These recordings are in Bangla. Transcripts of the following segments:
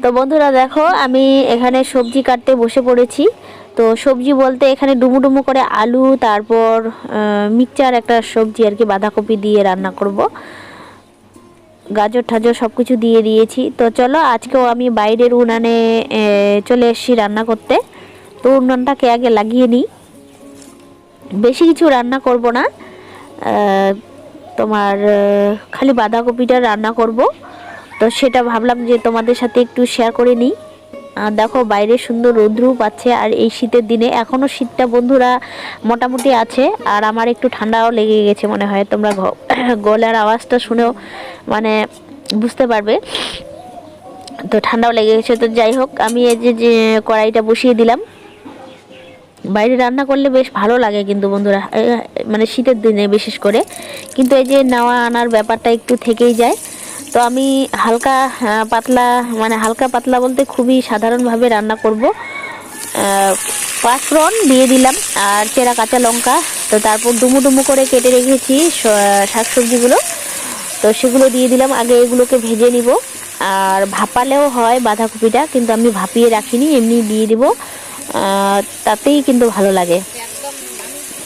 তো বন্ধুরা দেখো, আমি এখানে সবজি কাটতে বসে পড়েছি। তো সবজি বলতে এখানে ডুমু ডুমু করে আলু, তারপর মিক্সচার একটা সবজি আর কি, বাঁধাকপি দিয়ে রান্না করব। গাজর ঠাজর সব কিছু দিয়ে দিয়েছি। তো চলো, আজকেও আমি বাইরের উনানে চলে এসেছি রান্না করতে। তো উনানটাকে আগে লাগিয়ে নিই। বেশি কিছু রান্না করব না, তোমার খালি বাঁধাকপিটা রান্না করব। তো সেটা ভাবলাম যে তোমাদের সাথে একটু শেয়ার করে নিই। দেখো বাইরে সুন্দর রৌদ্রও পাচ্ছে, আর এই শীতের দিনে এখনও শীতটা বন্ধুরা মোটামুটি আছে। আর আমার একটু ঠান্ডাও লেগে গেছে মনে হয়, তোমরা গলার আওয়াজটা শুনেও মানে বুঝতে পারবে। তো ঠান্ডাও লেগে গেছে। তো যাই হোক, আমি এই যে কড়াইটা বসিয়ে দিলাম। বাইরে রান্না করলে বেশ ভালো লাগে কিন্তু বন্ধুরা, মানে শীতের দিনে বিশেষ করে। কিন্তু এই যে নেওয়া আনার ব্যাপারটা একটু থেকেই যায়। তো আমি হালকা পাতলা, মানে হালকা পাতলা বলতে খুবই সাধারণভাবে রান্না করব। পাঁচফোড়ন দিয়ে দিলাম আর চেরা কাঁচা লঙ্কা। তো তারপর ডুমু ডুমু করে কেটে রেখেছি শাকসবজিগুলো, তো সেগুলো দিয়ে দিলাম। আগে এগুলোকে ভেজে নিব। আর ভাপালেও হয় বাঁধাকপিটা, কিন্তু আমি ভাপিয়ে রাখিনি, এমনি দিয়ে দিব, তাতেই কিন্তু ভালো লাগে।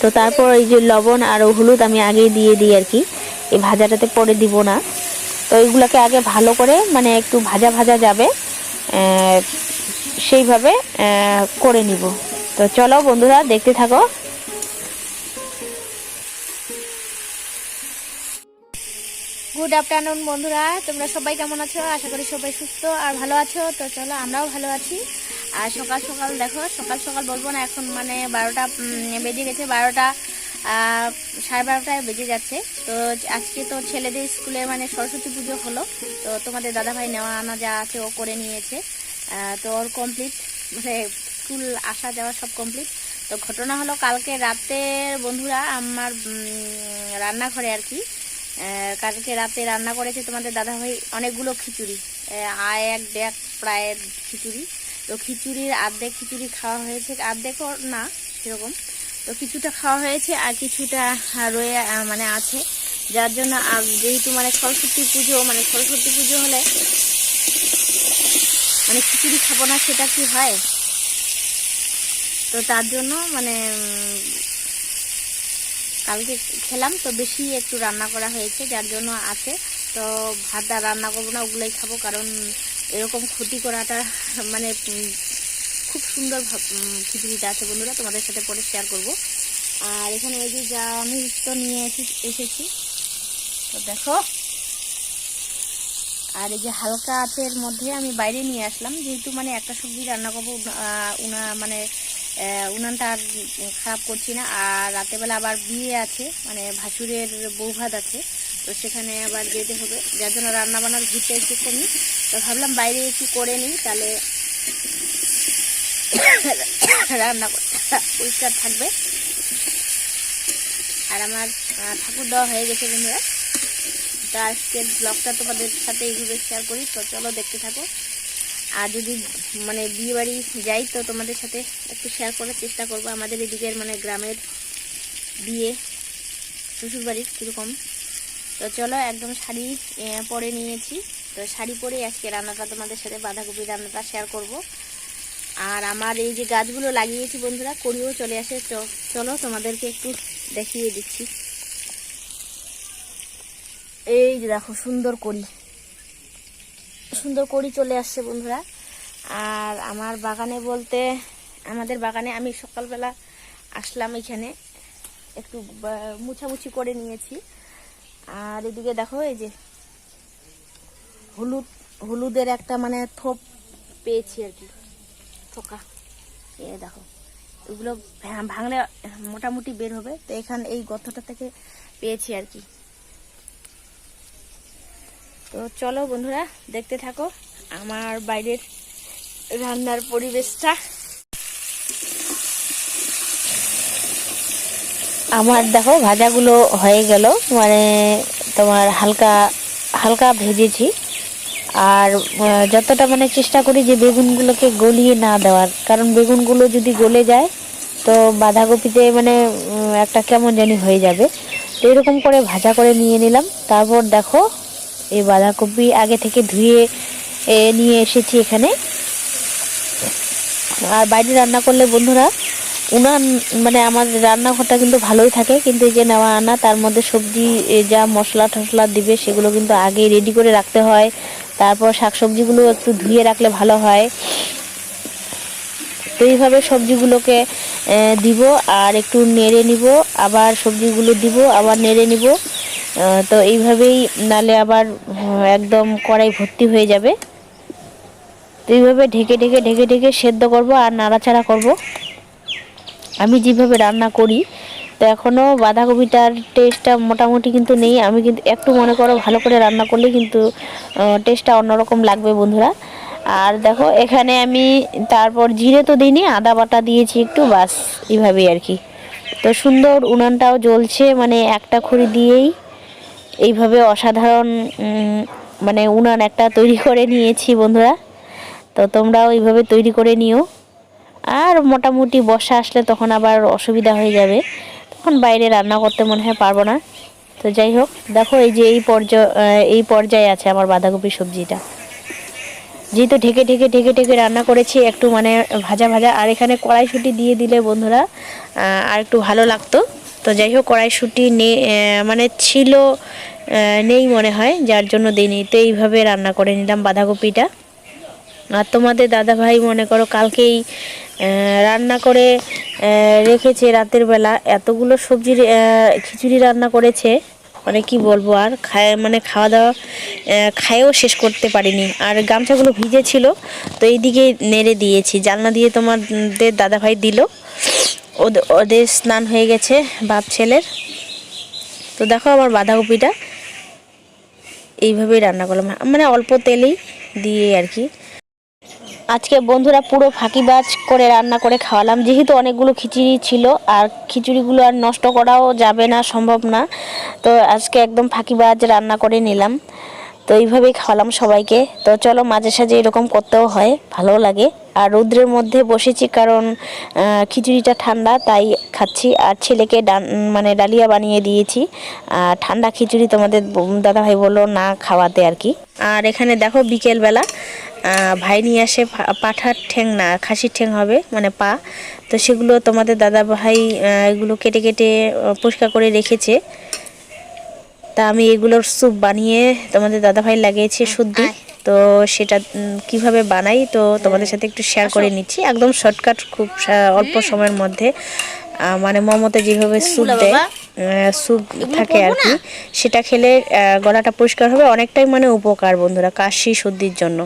তো তারপর এই যে লবণ আর হলুদ আমি আগেই দিয়ে দিই আর কি, এই ভাজাটাতে পরে দিব না। তো এইগুলোকে আগে ভালো করে মানে একটু ভাজা ভাজা যাবে সেইভাবে করে নিব। তো চলো বন্ধুরা, দেখতে থাকো। গুড আফটারনুন বন্ধুরা, তোমরা সবাই কেমন আছো? আশা করি সবাই সুস্থ আর ভালো আছো। তো চলো, আমরাও ভালো আছি। আর সকাল সকাল দেখো, সকাল সকাল বলবো না, এখন মানে 12টা বেজে গেছে। 12টা 12:30টায় বেজে যাচ্ছে। তো আজকে তো ছেলেদের স্কুলে মানে সরস্বতী পুজো হলো। তো তোমাদের দাদাভাই নেওয়া আনা যা আছে ও করে নিয়েছে। তো ওর কমপ্লিট, মানে স্কুল আসা যাওয়া সব কমপ্লিট। তো ঘটনা হলো, কালকে রাতে বন্ধুরা আমার রান্নাঘরে আর কি, কালকে রাতে রান্না করেছে তোমাদের দাদাভাই অনেকগুলো খিচুড়ি, এক ডেক প্রায় খিচুড়ি। তো খিচুড়ির অর্ধেক খিচুড়ি খাওয়া হয়েছে, অর্ধেকও না সেরকম। তো কিছুটা খাওয়া হয়েছে আর কিছুটা রয়ে মানে আছে। যার জন্য যেহেতু মানে সরস্বতী পুজো, মানে সরস্বতী পুজো হলে মানে খিচুড়ি খাবো না সেটা কি হয়? তো তার জন্য মানে কালকে খেলাম, তো বেশি একটু রান্না করা হয়েছে, যার জন্য আছে। তো ভাত আর রান্না করবো না, ওগুলোই খাবো। কারণ এরকম ক্ষতি করাটা মানে খুব সুন্দর খিচুড়িটা আছে বন্ধুরা, তোমাদের সাথে পরে শেয়ার করব। আর এখানে এই যে যা আমি তো নিয়ে এসেছি, তো দেখো। আর এই যে হালকা আঁচের মধ্যে আমি বাইরে নিয়ে আসলাম, যেহেতু মানে একটা সবজি রান্না করবো, মানে উনানটা আর খারাপ করছি না। আর রাতেবেলা আবার বিয়ে আছে, মানে ভাসুরের বৌভাত আছে, তো সেখানে আবার যেতে হবে, যার জন্য রান্না বান্নার ভিড়টা একটু কমি। তো ভাবলাম বাইরে একটু করে নিই, তাহলে রান্না পরিষ্কার থাকবে। আর আমার ঠাকুর দেওয়া হয়ে গেছে বন্ধুরা। তো আজকের ব্লগটা তোমাদের সাথে এইভাবে শেয়ার করি। তো চলো, দেখতে থাকো। আর যদি মানে বিয়ে বাড়ি যাই, তো তোমাদের সাথে একটু শেয়ার করার চেষ্টা করবো আমাদের এদিকের মানে গ্রামের বিয়ে, শ্বশুরবাড়ির কীরকম। তো চলো, একদম শাড়ি পরে নিয়েছি। তো শাড়ি পরে আজকে রান্নাটা তোমাদের সাথে, বাঁধাকপি রান্নাটা শেয়ার করব। আর আমার এই যে গাছগুলো লাগিয়েছি বন্ধুরা, কড়িও চলে আসে। তো চলো, তোমাদেরকে একটু দেখিয়ে দিচ্ছি। এই যে দেখো, সুন্দর কড়ি চলে আসছে বন্ধুরা। আর আমার বাগানে বলতে, আমাদের বাগানে আমি সকালবেলা আসলাম, এখানে একটু মুছামুছি করে নিয়েছি। আর এদিকে দেখো, এই যে হলুদের একটা মানে থোপ পেয়েছি আর কি, থোকা। এ দেখো, এগুলো ভাঙলে মোটামুটি বের হবে। তো এখানে এই গর্তটা থেকে পেয়েছি আর কি। তো চলো বন্ধুরা, দেখতে থাকো আমার বাইরের রান্নার পরিবেশটা। আমার দেখো ভাজাগুলো হয়ে গেল, মানে তোমার হালকা হালকা ভেজেছি। আর যতটা মানে চেষ্টা করি যে বেগুনগুলোকে গলিয়ে না দেওয়ার, কারণ বেগুনগুলো যদি গলে যায় তো বাঁধাকপিতে মানে একটা কেমন জানি হয়ে যাবে। তো এরকম করে ভাজা করে নিয়ে নিলাম। তারপর দেখো, এই বাঁধাকপি আগে থেকে ধুয়ে নিয়ে এসেছি এখানে। আর বাইরে রান্না করলে বন্ধুরা উনান মানে আমার রান্নাঘরটা কিন্তু ভালোই থাকে, কিন্তু এই যে নেওয়া আনা তার মধ্যে সবজি যা মশলা টশলা দিবে সেগুলো কিন্তু আগেই রেডি করে রাখতে হয়। তারপর শাকসবজিগুলো একটু ধুয়ে রাখলে ভালো হয়। তো এইভাবে সবজিগুলোকে দিব আর একটু নেড়ে নিব, আবার সবজিগুলো দিব আবার নেড়ে নিব। তো এইভাবেই নালে আবার একদম কড়াই ভর্তি হয়ে যাবে। তো এইভাবে ঢেকে ঢেকে ঢেকে ঢেকে সেদ্ধ করব আর নাড়াচাড়া করব আমি যেভাবে রান্না করি। তো এখনও বাঁধাকপিটার টেস্টটা মোটামুটি কিন্তু নেই। আমি কিন্তু একটু মনে করো ভালো করে রান্না করলে কিন্তু টেস্টটা অন্যরকম লাগবে বন্ধুরা। আর দেখো এখানে আমি তারপর জিরে তো দিইনি, আদা বাটা দিয়েছি একটু, বাস এইভাবেই আর কি। তো সুন্দর উনানটাও জ্বলছে, মানে একটা খড়ি দিয়েই এইভাবে অসাধারণ মানে উনান একটা তৈরি করে নিয়েছি বন্ধুরা। তো তোমরাও এইভাবে তৈরি করে নিও। আর মোটামুটি বর্ষা আসলে তখন আবার অসুবিধা হয়ে যাবে, তখন বাইরে রান্না করতে মনে হয় পারবো না। তো যাই হোক, দেখো এই যে এই পর্যায়ে আছে আমার বাঁধাকপির সবজিটা। যেহেতু ঢেকে ঢেকে ঢেকে ঢেকে রান্না করেছি একটু মানে ভাজা ভাজা, আর এখানে কড়াইশুঁটি দিয়ে দিলে বন্ধুরা আর একটু ভালো লাগতো। তো যাই হোক, কড়াইশুঁটি মানে ছিল নেই মনে হয়, যার জন্য দিইনি। তো এইভাবে রান্না করে নিলাম বাঁধাকপিটা। আর তোমাদের দাদা ভাই মনে করো কালকেই রান্না করে রেখেছে, রাতের বেলা এতগুলো সবজির খিচুড়ি রান্না করেছে, মানে কি বলবো। আর খাওয়া দাওয়া খায়েও শেষ করতে পারিনি। আর গামছাগুলো ভিজে ছিল, তো এইদিকে নেড়ে দিয়েছি জানলা দিয়ে, তোমাদের দাদা ভাই দিল, ওদের স্নান হয়ে গেছে বাপ ছেলের। তো দেখো আমার বাঁধাকপিটা এইভাবেই রান্না করলাম, মানে অল্প তেলেই দিয়ে আর কি। আজকে বন্ধুরা পুরো ফাঁকিবাজ করে রান্না করে খাওয়ালাম, যেহেতু অনেকগুলো খিচুড়ি ছিল আর খিচুড়িগুলো আর নষ্ট করাও যাবে না, সম্ভব না। তো আজকে একদম ফাঁকিবাজ রান্না করে নিলাম। তো এইভাবেই খাওয়ালাম সবাইকে। তো চলো মাঝে সাঝে এরকম করতেও হয়, ভালোও লাগে। আর রৌদ্রের মধ্যে বসেছি কারণ খিচুড়িটা ঠান্ডা তাই খাচ্ছি। আর ছেলেকে মানে ডালিয়া বানিয়ে দিয়েছি, ঠান্ডা খিচুড়ি তোমাদের দাদাভাই বললো না খাওয়াতে আর কি। আর এখানে দেখো বিকেলবেলা ভাই নিয়ে আসে পাঠার ঠ্যাং, না খাসির ঠ্যাং হবে মানে পা। তো সেগুলো তোমাদের দাদা ভাই এগুলো কেটে কেটে পরিষ্কার করে রেখেছে। তা আমি এগুলোর স্যুপ বানিয়ে তোমাদের দাদা ভাই লাগিয়েছি শুদ্ধি। তো সেটা কিভাবে বানাই তো তোমাদের সাথে একটু শেয়ার করে নিচ্ছি, একদম শর্টকাট, খুব অল্প সময়ের মধ্যে। মানে মমতে যেভাবে স্যুপ দেয়, স্যুপ থাকে আর কি, সেটা খেলে গলাটা পরিষ্কার হবে, অনেকটাই মানে উপকার বন্ধুরা কাশি সর্দির জন্য।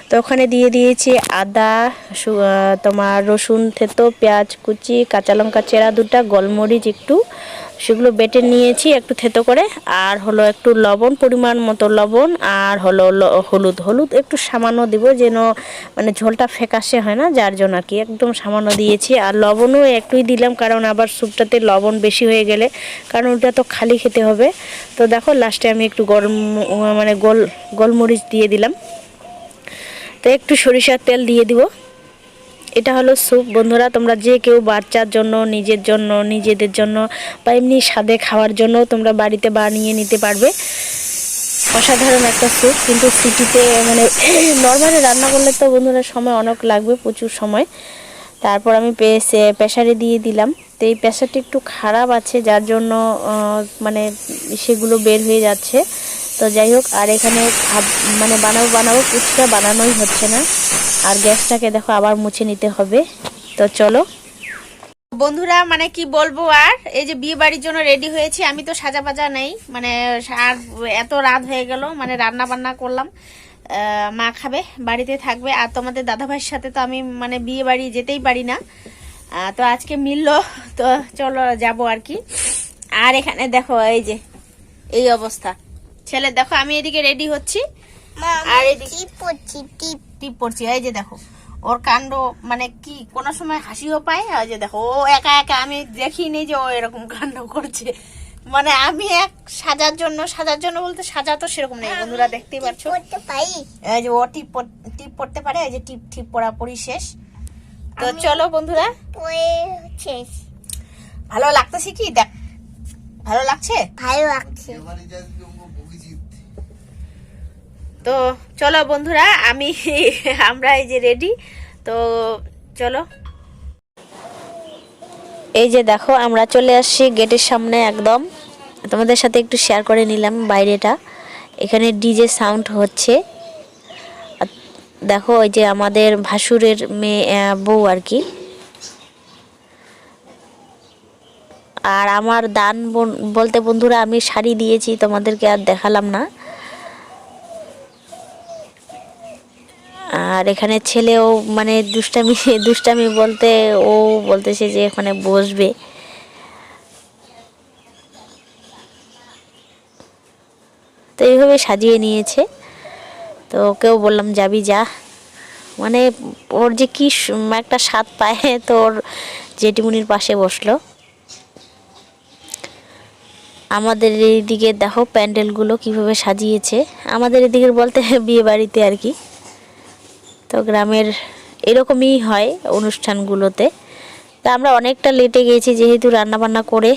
তো ওখানে দিয়ে দিয়েছি আদা, তোমার রসুন থেতো, পেঁয়াজ কুচি, কাঁচা লঙ্কা চেরা দুটা, গোলমরিচ একটু, সেগুলো বেটে নিয়েছি একটু থেতো করে। আর হলো একটু লবণ, পরিমাণ মতো লবণ, আর হলো হলুদ একটু সামান্য দিব, যেন মানে ঝোলটা ফ্যাকাশে হয় না, যার জন্য আর কি একদম সামান্য দিয়েছি। আর লবণও একটুই দিলাম, কারণ আবার স্যুপটাতে লবণ বেশি হয়ে গেলে, কারণ ওটা তো খালি খেতে হবে। তো দেখো লাস্টে আমি একটু মানে গোলমরিচ দিয়ে দিলাম। তো একটু সরিষার তেল দিয়ে দিব। এটা হলো স্যুপ বন্ধুরা, তোমরা যে কেউ বাচ্চার জন্য, নিজের জন্য, নিজেদের জন্য বা এমনি স্বাদে খাওয়ার জন্য তোমরা বাড়িতে বানিয়ে নিতে পারবে। অসাধারণ একটা স্যুপ, কিন্তু সিটিতে মানে নর্মালি রান্না করলে তো বন্ধুরা সময় অনেক লাগবে, প্রচুর সময়। তারপর আমি প্রেসারে দিয়ে দিলাম। তো এই প্রেসারটা একটু খারাপ আছে, যার জন্য মানে সেগুলো বের হয়ে যাচ্ছে। তো যাই হোক, আর এখানে মানে বানাবো ফুচকা বানানোই হচ্ছে না। আর গ্যাসটাকে দেখো আবার মুছে নিতে হবে। তো চলো বন্ধুরা, মানে কি বলবো, আর এই যে বিয়ে বাড়ির জন্য রেডি হয়েছি। আমি তো সাজা বাজা নেই, মানে আর এত রাত হয়ে গেল, মানে রান্না বান্না করলাম, মা খাবে, বাড়িতে থাকবে। আর তোমাদের দাদা ভাইয়ের সাথে তো আমি মানে বিয়ে বাড়ি যেতেই পারি না, তো আজকে মিললো, তো চলো যাবো আর কি। আর এখানে দেখো এই যে এই অবস্থা, ছেলে দেখো আমি এদিকে রেডি হচ্ছি, আর এদিকে টিপ পড়ছি। এই যে দেখো ওর কাণ্ড, মানে কি কোনো সময় হাসিও পায়। আর যে দেখো ও একা একা, আমি দেখিনি যে ও এরকম কাণ্ড করছে। মানে আমি সাজার জন্য বলতে সাজা তো সেরকম নেই বন্ধুরা, দেখতেই পাচ্ছ। এই যে ও টিপ পড়তে পারে, এই যে টিপ পড়াপড়ি শেষ। তো চলো বন্ধুরা, ভালো লাগতেছে কি, দেখ ভালো লাগছে। তো চলো বন্ধুরা, আমরা এই যে রেডি, তো চলো। এই যে দেখো আমরা চলে আসছি গেটের সামনে একদম। তোমাদের সাথে একটু শেয়ার করে নিলাম বাইরেটা। এখানে ডিজে সাউন্ড হচ্ছে। আর দেখো ওই যে আমাদের ভাসুরের মেয়ে, বউ আর কি। আর আমার দান বলতে বন্ধুরা, আমি শাড়ি দিয়েছি, তোমাদেরকে আর দেখালাম না। আর এখানে ছেলেও মানে দুষ্টামি বলতে ও বলতেছে যে এখানে বসবে। তো এইভাবে সাজিয়ে নিয়েছে। তো ওকেও বললাম যাবি যা, মানে ওর যে কি একটা স্বাদ পায়। তো ওর জেঠিমুনির পাশে বসলো। আমাদের এইদিকে দেখো প্যান্ডেলগুলো কিভাবে সাজিয়েছে, আমাদের এদিকের বলতে বিয়ে বাড়িতে আর কি। তো গ্রামের এরকমই হয় অনুষ্ঠানগুলোতে। তা আমরা অনেকটা লেটে গেছি যেহেতু রান্নাবান্না করে,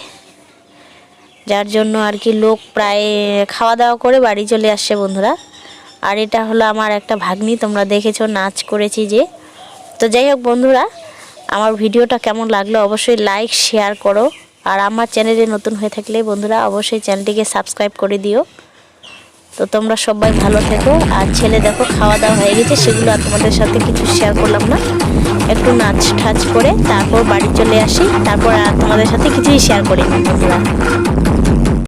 যার জন্য আর কি লোক প্রায় খাওয়া দাওয়া করে বাড়ি চলে আসছে বন্ধুরা। আর এটা হলো আমার একটা ভাগ্নি, তোমরা দেখেছো নাচ করেছি যে। তো যাই হোক বন্ধুরা, আমার ভিডিওটা কেমন লাগলো অবশ্যই লাইক শেয়ার করো। আর আমার চ্যানেলে নতুন হয়ে থাকলে বন্ধুরা অবশ্যই চ্যানেলটিকে সাবস্ক্রাইব করে দিও। তো তোমরা সবাই ভালো থেকো। আর ছেলে দেখো খাওয়া দাওয়া হয়ে গেছে, সেগুলো আর তোমাদের সাথে কিছু শেয়ার করলাম না। একটু নাচ ঠাচ করে তারপর বাড়ি চলে আসি, তারপর আর তোমাদের সাথে কিছুই শেয়ার করিনি বন্ধুরা।